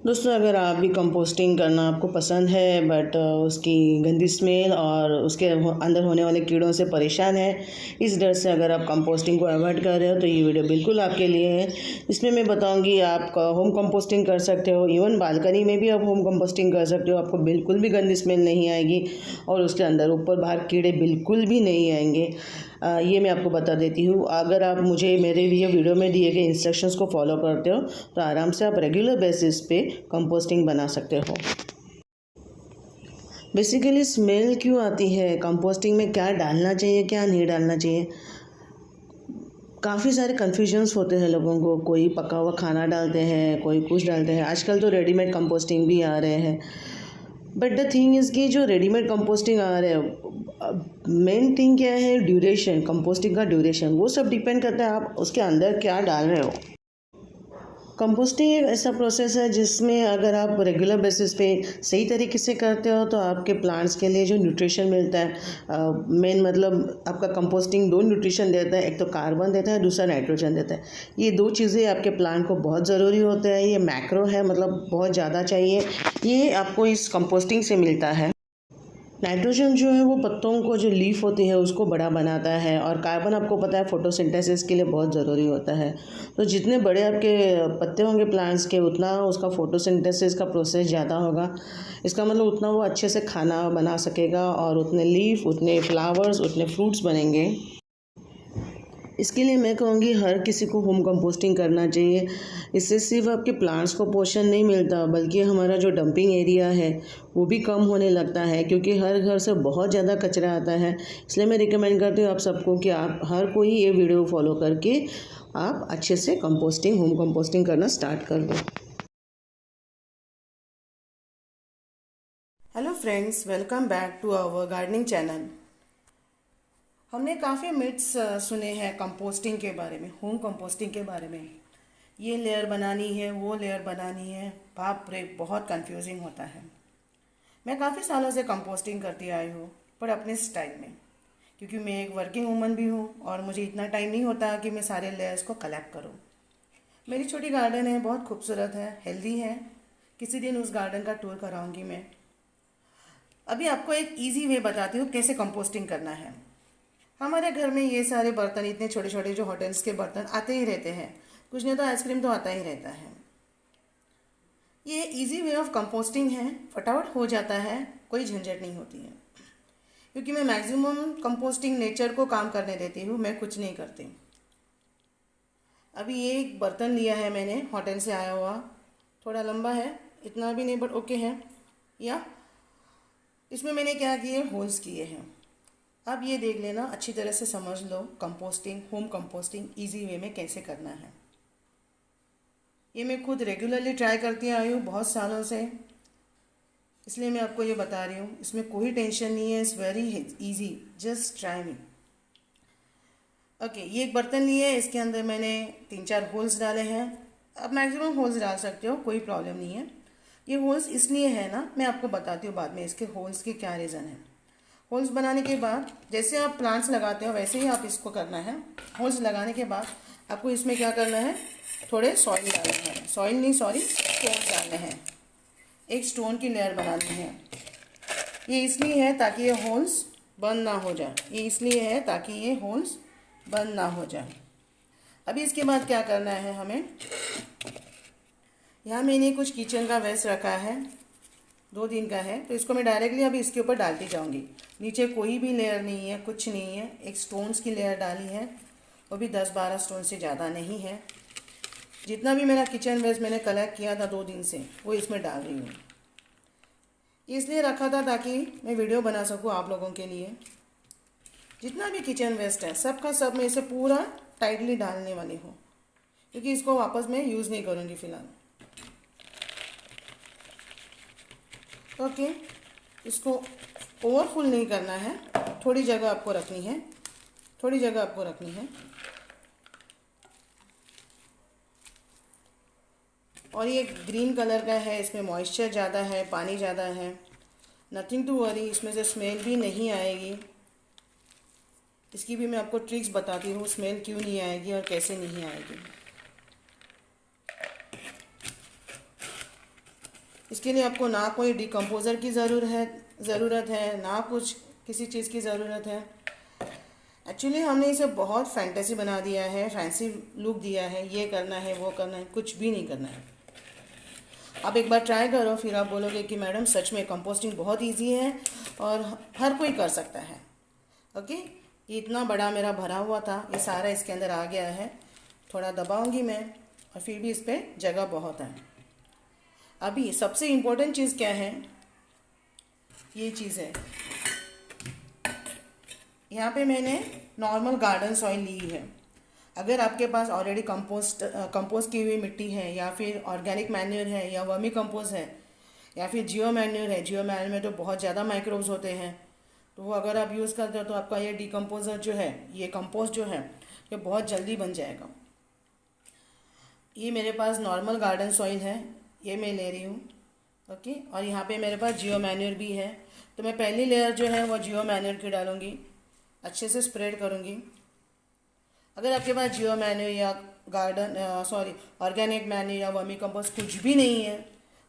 दोस्तों, अगर आप भी कंपोस्टिंग करना आपको पसंद है बट उसकी गंदी स्मेल और उसके अंदर होने वाले कीड़ों से परेशान है, इस डर से अगर आप कंपोस्टिंग को अवॉइड कर रहे हो तो ये वीडियो बिल्कुल आपके लिए है। इसमें मैं बताऊंगी आप होम कंपोस्टिंग कर सकते हो, इवन बालकनी में भी आप होम कंपोस्टिंग कर सकते हो। आपको बिल्कुल भी गंदी स्मेल नहीं आएगी और उसके अंदर ऊपर बाहर कीड़े बिल्कुल भी नहीं आएंगे। ये मैं आपको बता देती हूँ। अगर आप मुझे मेरे ये वीडियो में दिए गए इंस्ट्रक्शंस को फॉलो करते हो तो आराम से आप रेगुलर बेसिस पे कंपोस्टिंग बना सकते हो। बेसिकली स्मेल क्यों आती है, कंपोस्टिंग में क्या डालना चाहिए क्या नहीं डालना चाहिए, काफ़ी सारे कन्फ्यूजन्स होते हैं लोगों को। कोई पका हुआ खाना डालते हैं, कोई कुछ डालते हैं। आजकल तो रेडीमेड कंपोस्टिंग भी आ रहे हैं। बट द थिंग इज़ कि जो रेडीमेड कंपोस्टिंग आ रहे हैं, मेन थिंग क्या है, ड्यूरेशन, कंपोस्टिंग का ड्यूरेशन, वो सब डिपेंड करता है आप उसके अंदर क्या डाल रहे हो। कंपोस्टिंग एक ऐसा प्रोसेस है जिसमें अगर आप रेगुलर बेसिस पे सही तरीके से करते हो तो आपके प्लांट्स के लिए जो न्यूट्रिशन मिलता है, मेन मतलब आपका कंपोस्टिंग दो न्यूट्रिशन देता है, एक तो कार्बन देता है, दूसरा नाइट्रोजन देता है। ये दो चीज़ें आपके प्लांट को बहुत ज़रूरी होता है। ये मैक्रो है, मतलब बहुत ज़्यादा चाहिए। ये आपको इस कंपोस्टिंग से मिलता है। नाइट्रोजन जो है वो पत्तों को, जो लीफ होती है उसको बड़ा बनाता है, और कार्बन आपको पता है फोटोसिंथेसिस के लिए बहुत ज़रूरी होता है। तो जितने बड़े आपके पत्ते होंगे प्लांट्स के, उतना उसका फोटोसिंथेसिस का प्रोसेस ज़्यादा होगा। इसका मतलब उतना वो अच्छे से खाना बना सकेगा और उतने लीफ, उतने फ्लावर्स, उतने फ्रूट्स बनेंगे। इसके लिए मैं कहूँगी हर किसी को होम कंपोस्टिंग करना चाहिए। इससे सिर्फ आपके प्लांट्स को पोषण नहीं मिलता, बल्कि हमारा जो डंपिंग एरिया है वो भी कम होने लगता है, क्योंकि हर घर से बहुत ज़्यादा कचरा आता है। इसलिए मैं रिकमेंड करती हूँ आप सबको कि आप हर कोई ये वीडियो फॉलो करके आप अच्छे से कंपोस्टिंग, होम कंपोस्टिंग करना स्टार्ट कर दो। Hello friends, welcome back to our gardening channel. हमने काफ़ी मिथ्स सुने हैं कंपोस्टिंग के बारे में, होम कंपोस्टिंग के बारे में। ये लेयर बनानी है, वो लेयर बनानी है, बाप रे बहुत कंफ्यूजिंग होता है। मैं काफ़ी सालों से कंपोस्टिंग करती आई हूँ, पर अपने स्टाइल में, क्योंकि मैं एक वर्किंग वूमन भी हूँ और मुझे इतना टाइम नहीं होता कि मैं सारे लेयर्स को कलेक्ट करूँ। मेरी छोटी गार्डन है, बहुत खूबसूरत है, हेल्दी है। किसी दिन उस गार्डन का टूर कराऊंगी मैं। अभी आपको एक इजी वे बताती हूँ कैसे कंपोस्टिंग करना है। हमारे घर में ये सारे बर्तन, इतने छोटे छोटे जो होटल्स के बर्तन आते ही रहते हैं, कुछ नहीं तो आइसक्रीम तो आता ही रहता है। ये इजी वे ऑफ कंपोस्टिंग है, फटाफट हो जाता है, कोई झंझट नहीं होती है। क्योंकि मैं मैक्सिमम कंपोस्टिंग नेचर को काम करने देती हूँ, मैं कुछ नहीं करती। अभी ये एक बर्तन लिया है मैंने होटल से आया हुआ, थोड़ा लंबा है, इतना भी नहीं बट ओके है। या इसमें मैंने क्या किए, होल्स किए हैं। अब ये देख लेना, अच्छी तरह से समझ लो composting, home composting easy way में कैसे करना है। ये मैं खुद रेगुलरली ट्राई करती आई हूँ बहुत सालों से, इसलिए मैं आपको ये बता रही हूँ। इसमें कोई टेंशन नहीं है, it's very easy, just try me. Okay, ये एक बर्तन लिए है, इसके अंदर मैंने 3-4 होल्स डाले हैं। अब मैक्सिमम होल्स डाल सकते हो, कोई प्रॉब्लम नहीं है। ये होल्स इसलिए है ना, मैं आपको बताती हूँ बाद में इसके होल्स के क्या रीज़न है। होल्स बनाने के बाद जैसे आप प्लांट्स लगाते हो वैसे ही आप इसको करना है। होल्स लगाने के बाद आपको इसमें क्या करना है, थोड़े सॉइल डालना है, सॉइल नहीं सॉरी स्टोन डालने हैं। एक स्टोन की लेयर बनानी है। ये इसलिए है ताकि ये होल्स बंद ना हो जाए, ये इसलिए है ताकि ये होल्स बंद ना हो जाए। अभी इसके बाद क्या करना है हमें, यहाँ मैंने कुछ किचन का वेस्ट रखा है, 2 दिन का है, तो इसको मैं डायरेक्टली अभी इसके ऊपर डालती जाऊंगी। नीचे कोई भी लेयर नहीं है, कुछ नहीं है, एक स्टोन्स की लेयर डाली है, वो भी 10-12 स्टोन से ज़्यादा नहीं है। जितना भी मेरा किचन वेस्ट मैंने कलेक्ट किया था 2 दिन से, वो इसमें डाल रही हूँ। इसलिए रखा था ताकि मैं वीडियो बना सकूँ आप लोगों के लिए। जितना भी किचन वेस्ट है सबका सब मैं इसे पूरा टाइटली डालने वाली हूँ, क्योंकि इसको वापस मैं यूज़ नहीं करूँगी फ़िलहाल। ओके, इसको ओवरफुल नहीं करना है, थोड़ी जगह आपको रखनी है, थोड़ी जगह आपको रखनी है। और ये ग्रीन कलर का है, इसमें मॉइस्चर ज़्यादा है, पानी ज़्यादा है। नथिंग टू वरी, इसमें से स्मेल भी नहीं आएगी। इसकी भी मैं आपको ट्रिक्स बताती हूँ, स्मेल क्यों नहीं आएगी और कैसे नहीं आएगी। इसके लिए आपको ना कोई डिकम्पोज़र की ज़रूरत है, ना कुछ किसी चीज़ की ज़रूरत है। एक्चुअली हमने इसे बहुत फैंटेसी बना दिया है, फैंसी लुक दिया है, ये करना है वो करना है, कुछ भी नहीं करना है। आप एक बार ट्राई करो, फिर आप बोलोगे कि मैडम सच में कंपोस्टिंग बहुत इजी है और हर कोई कर सकता है। ओके, ये इतना बड़ा मेरा भरा हुआ था, ये सारा इसके अंदर आ गया है। थोड़ा दबाऊंगी मैं और फिर भी इस पर जगह बहुत है। अभी सबसे इम्पोर्टेंट चीज़ क्या है, ये चीज़ है, यहाँ पे मैंने नॉर्मल गार्डन सॉइल ली है। अगर आपके पास ऑलरेडी कंपोस्ट की हुई मिट्टी है, या फिर ऑर्गेनिक मैन्योर है, या वर्मी कंपोस्ट है, या फिर जियो मैन्योर है, जियो मैन्योर में तो बहुत ज़्यादा माइक्रोब्स होते हैं, तो वो अगर आप यूज़ करते हो तो आपका ये डिकम्पोज़र जो है, ये कंपोस्ट जो है, ये बहुत जल्दी बन जाएगा। ये मेरे पास नॉर्मल गार्डन सॉइल है, ये मैं ले रही हूँ। ओके, और यहाँ पे मेरे पास जियो मैन्योर भी है, तो मैं पहली लेयर जो है वो जियो मैन्योर की डालूँगी, अच्छे से स्प्रेड करूँगी। अगर आपके पास जियो मैन्योर या ऑर्गेनिक मैन्योर या वर्मी कंपोस्ट कुछ भी नहीं है,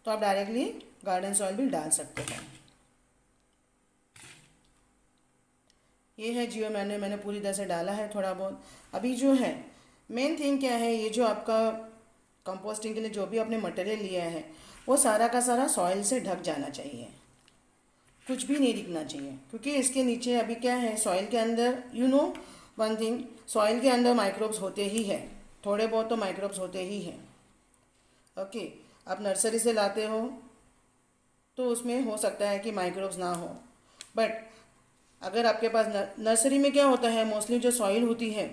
तो आप डायरेक्टली गार्डन सॉइल भी डाल सकते हैं। ये है जियो मैन्योर, मैंने पूरी तरह से डाला है थोड़ा बहुत। अभी जो है मेन थिंग क्या है, ये जो आपका कंपोस्टिंग के लिए जो भी आपने मटेरियल लिया है वो सारा का सारा सॉइल से ढक जाना चाहिए, कुछ भी नहीं दिखना चाहिए। क्योंकि इसके नीचे अभी क्या है, सॉइल के अंदर वन थिंग, सॉइल के अंदर माइक्रोब्स होते ही हैं, थोड़े बहुत तो माइक्रोब्स होते ही हैं। ओके, आप नर्सरी से लाते हो तो उसमें हो सकता है कि माइक्रोब्स ना हो, बट अगर आपके पास नर्सरी में क्या होता है, मोस्टली जो सॉइल होती है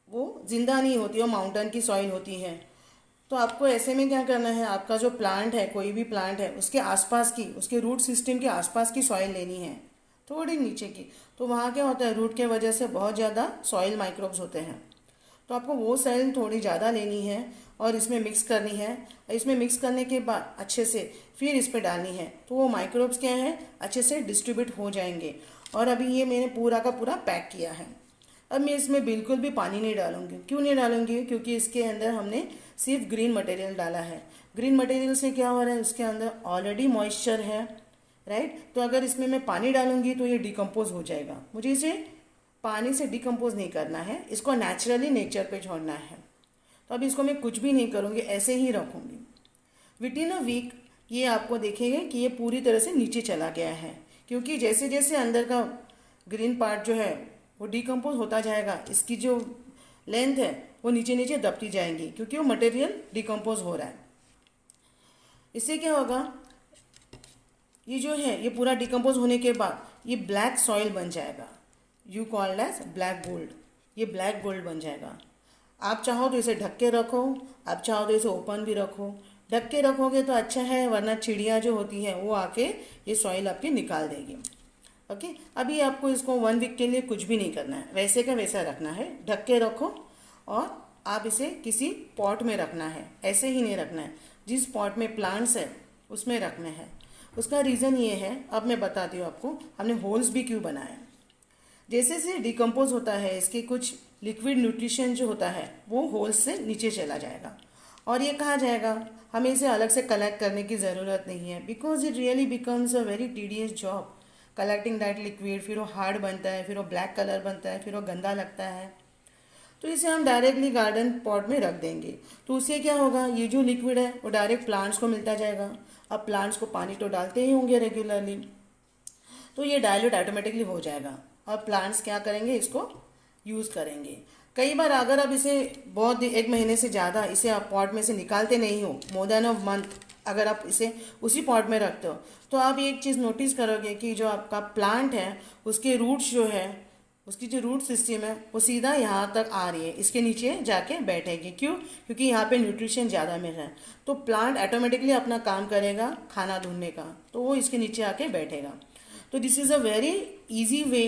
वो ज़िंदा नहीं होती, वो माउंटेन की सॉइल होती है। तो आपको ऐसे में क्या करना है, आपका जो प्लांट है, कोई भी प्लांट है, उसके आसपास की, उसके रूट सिस्टम के आसपास की सॉइल लेनी है, थोड़ी नीचे की। तो वहाँ क्या होता है, रूट के वजह से बहुत ज़्यादा सॉइल माइक्रोब्स होते हैं, तो आपको वो सॉइल थोड़ी ज़्यादा लेनी है और इसमें मिक्स करनी है। इसमें मिक्स करने के बाद अच्छे से फिर इस पर डालनी है, तो वो माइक्रोब्स क्या है, अच्छे से डिस्ट्रीब्यूट हो जाएंगे। और अभी ये मैंने पूरा का पूरा पैक किया है। अब मैं इसमें बिल्कुल भी पानी नहीं डालूंगी। क्यों नहीं डालूंगी, क्योंकि इसके अंदर हमने सिर्फ ग्रीन मटेरियल डाला है। ग्रीन मटेरियल से क्या हो रहा है, उसके अंदर ऑलरेडी मॉइस्चर है, राइट। तो अगर इसमें मैं पानी डालूंगी तो ये डिकम्पोज हो जाएगा। मुझे इसे पानी से डिकम्पोज नहीं करना है, इसको नेचुरली नेचर पे छोड़ना है। तो अब इसको मैं कुछ भी नहीं करूँगी, ऐसे ही रखूँगी। विद इन अ वीक ये आपको देखेंगे कि ये पूरी तरह से नीचे चला गया है, क्योंकि जैसे जैसे अंदर का ग्रीन पार्ट जो है वो डिकम्पोज होता जाएगा, इसकी जो लेंथ है वो नीचे नीचे दबती जाएंगी, क्योंकि वो मटेरियल डिकम्पोज हो रहा है। इससे क्या होगा, ये जो है ये पूरा डिकम्पोज होने के बाद ये ब्लैक सॉइल बन जाएगा, you called as black gold. ये ब्लैक गोल्ड बन जाएगा। आप चाहो तो इसे ढक के रखो, आप चाहो तो इसे ओपन भी रखो। ढक के रखोगे तो अच्छा है, वरना चिड़िया जो होती है वो आके ये सॉइल आपकी निकाल देगी। ओके, अभी आपको इसको 1 वीक के लिए कुछ भी नहीं करना है, वैसे का वैसा रखना है। ढक के रखो और आप इसे किसी पॉट में रखना है, ऐसे ही नहीं रखना है। जिस पॉट में प्लांट्स है उसमें रखना है। उसका रीज़न ये है, अब मैं बताती हूँ आपको, हमने होल्स भी क्यों बनाए। जैसे जैसे डिकम्पोज होता है, इसके कुछ लिक्विड न्यूट्रिशन जो होता है वो होल्स से नीचे चला जाएगा और ये कहाँ जाएगा, हमें इसे अलग से कलेक्ट करने की ज़रूरत नहीं है, because it really becomes a very tedious job collecting that liquid. फिर वो हार्ड बनता है, फिर वो ब्लैक कलर बनता है, फिर वो गंदा लगता है। तो इसे हम डायरेक्टली गार्डन पॉट में रख देंगे, तो उससे क्या होगा, ये जो लिक्विड है वो डायरेक्ट प्लांट्स को मिलता जाएगा। अब प्लांट्स को पानी तो डालते ही होंगे रेगुलरली, तो ये डाइल्यूट ऑटोमेटिकली हो जाएगा और प्लांट्स क्या करेंगे, इसको यूज़ करेंगे। कई बार अगर आप इसे बहुत 1 महीने से ज़्यादा इसे आप पॉट में से निकालते नहीं हो, मोर देन अ मंथ अगर आप इसे उसी पॉट में रखते हो, तो आप एक चीज़ नोटिस करोगे कि जो आपका प्लांट है उसके रूट्स जो है, उसकी जो रूट सिस्टम है वो सीधा यहाँ तक आ रही है, इसके नीचे जाके बैठेगी। क्यों, क्योंकि यहाँ पे न्यूट्रिशन ज़्यादा मिल रहा है। तो प्लांट ऑटोमेटिकली अपना काम करेगा खाना ढूंढने का, तो वो इसके नीचे आके बैठेगा। तो this is a very easy way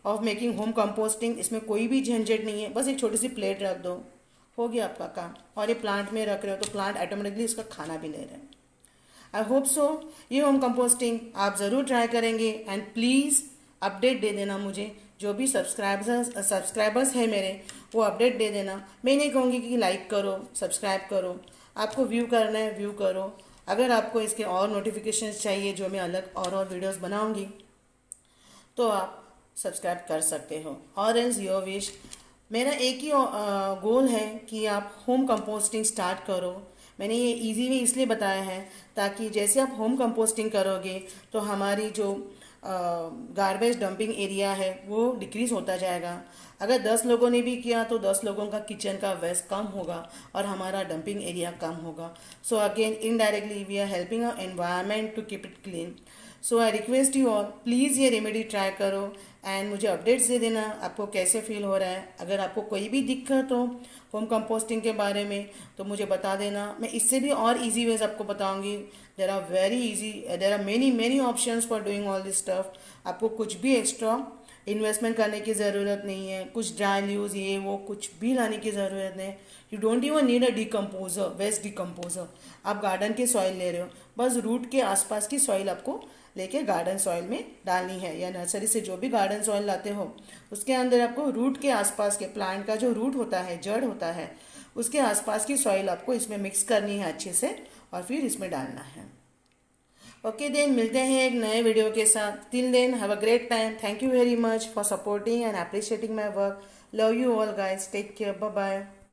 of making home composting. इसमें कोई भी झंझट नहीं है, बस एक छोटी सी प्लेट रख दो, हो गया आपका काम। और ये प्लांट में रख रहे हो तो प्लांट ऑटोमेटिकली इसका खाना भी ले रहे हैं। आई होप सो ये होम कंपोस्टिंग आप ज़रूर ट्राई करेंगे एंड प्लीज़ अपडेट दे देना मुझे। जो भी सब्सक्राइबर्स हैं मेरे, वो अपडेट दे देना। मैं नहीं कहूँगी कि लाइक करो, सब्सक्राइब करो, आपको व्यू करना है व्यू करो, अगर आपको इसके और नोटिफिकेशंस चाहिए जो मैं अलग और वीडियोस बनाऊंगी तो आप सब्सक्राइब कर सकते हो। और एज योर विश। मेरा एक ही गोल है कि आप होम कंपोस्टिंग स्टार्ट करो। मैंने ये इजी वे इसलिए बताया है ताकि जैसे आप होम कंपोस्टिंग करोगे तो हमारी जो गार्बेज डंपिंग एरिया है वो डिक्रीज होता जाएगा। अगर 10 लोगों ने भी किया तो 10 लोगों का किचन का वेस्ट कम होगा और हमारा डंपिंग एरिया कम होगा। So again indirectly we are helping our environment to keep it clean. So I request you all, please ये रेमेडी ट्राई करो एंड मुझे अपडेट्स दे देना आपको कैसे फील हो रहा है। अगर आपको कोई भी दिक्कत हो होम कंपोस्टिंग के बारे में तो मुझे बता देना। मैं इससे भी और इजी वेज आपको बताऊंगी। There are very easy, there are many many options for doing all this stuff. आपको कुछ भी एक्स्ट्रा इन्वेस्टमेंट करने की ज़रूरत नहीं है, कुछ ड्राई लीव्स ये वो कुछ भी लाने की ज़रूरत नहीं। You don't even need a decomposer, waste decomposer. आप गार्डन के सॉइल ले रहे हो, बस रूट के आसपास की सॉइल आपको लेके गार्डन सॉइल में डालनी है, या नर्सरी से जो भी गार्डन सॉइल लाते हो उसके अंदर आपको रूट के आसपास के प्लांट का जो रूट होता है, जड़ होता है, उसके आसपास की सॉइल आपको इसमें मिक्स करनी है अच्छे से और फिर इसमें डालना है। ओके देन, मिलते हैं एक नए वीडियो के साथ। Till then have a great time. Thank you very much for supporting and appreciating my work. Love you all guys, take care, bye bye.